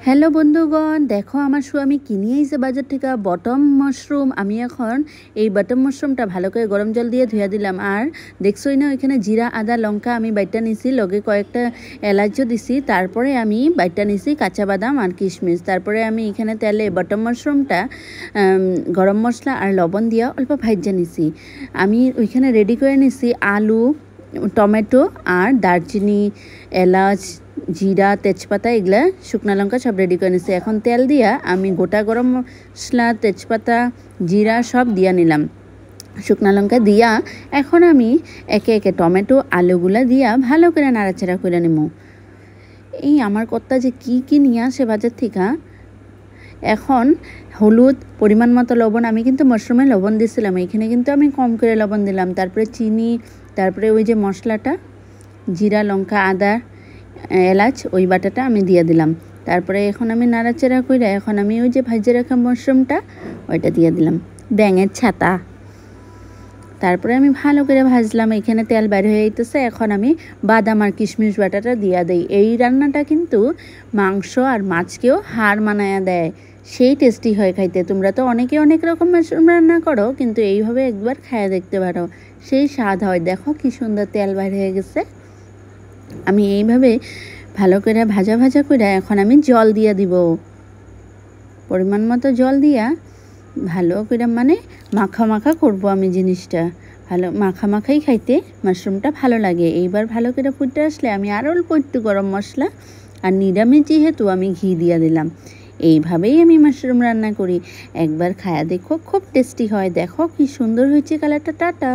Hello বন্ধুগণ, দেখো আমার স্বামী কিনে আইছে বাজার থেকে বটম মাশরুম। আমি এখন এই বটম মাশরুমটা ভালো করে গরম জল দিয়ে ধুয়ে দিলাম। আর দেখছোই না ওইখানে জিরা আদা লঙ্কা আমি বাইটা নিছি, লগে কয়েকটা এলাচও দিছি। তারপরে আমি বাইটা নিছি কাঁচা বাদাম আর কিশমিশ। তারপরে আমি এখানে তেলে বটম মাশরুমটা গরম মশলা আর লবণ দিয়া অল্প ভাইজা নিছি। আমি ওইখানে রেডি করে নিছি আলু, টমেটো আর দারচিনি, এলাচ, জিরা, তেজপাতা, এগুলা শুকনা লঙ্কা সব রেডি করে নিছি। এখন তেল দিয়া আমি গোটা গরম মশলা, তেজপাতা, জিরা সব দিয়া নিলাম, শুকনা লঙ্কা দিয়া। এখন আমি একে একে টমেটো আলুগুলা দিয়া ভালো করে নাড়াচাড়া করে নেব। এই আমার কর্তা যে কি নিয়ে আসে বাজার থেকে। এখন হলুদ, পরিমাণ মতো লবণ, আমি কিন্তু মাশরুমে লবণ দিয়েছিলাম, এখানে কিন্তু আমি কম করে লবণ দিলাম। তারপরে চিনি, তারপরে ওই যে মশলাটা জিরা লঙ্কা আদা এলাচ ওই বাটাটা আমি দিয়ে দিলাম। তারপরে এখন আমি নাড়াচাড়া করে এখন আমি ওই যে ভাজে রাখা মাশরুমটা ওইটা দিয়ে দিলাম, ব্যাঙের ছাতা। তারপরে আমি ভালো করে ভাজলাম, এখানে তেল বের হয়ে যেতেছে। এখন আমি বাদাম আর কিশমিশ বাটাটা দিয়ে দিই। এই রান্নাটা কিন্তু মাংস আর মাছকেও হার মানায়া দেয়, সেই টেস্টি হয় খাইতে। তোমরা তো অনেকে অনেক রকম মাশরুম রান্না করো, কিন্তু এইভাবে একবার খায়া দেখতে পারো, সেই স্বাদ হয়। দেখো কি সুন্দর তেল বের হয়ে গেছে। আমি এইভাবে ভালো করে ভাজা ভাজা করে এখন আমি জল দিয়ে দিব, পরিমাণ মতো জল দিয়া ভালো করে মানে মাখা মাখা করব আমি জিনিসটা। ভালো মাখা মাখাই খাইতে মাশরুমটা ভালো লাগে। এইবার ভালো করে ফুটে আসলে আমি আরও অল্প একটু গরম মশলা আর নিরামিষ যেহেতু আমি ঘি দিয়ে দিলাম। এইভাবেই আমি মাশরুম রান্না করি, একবার খায়া দেখো, খুব টেস্টি হয়। দেখো কি সুন্দর হয়েছে কালারটা। টাটা।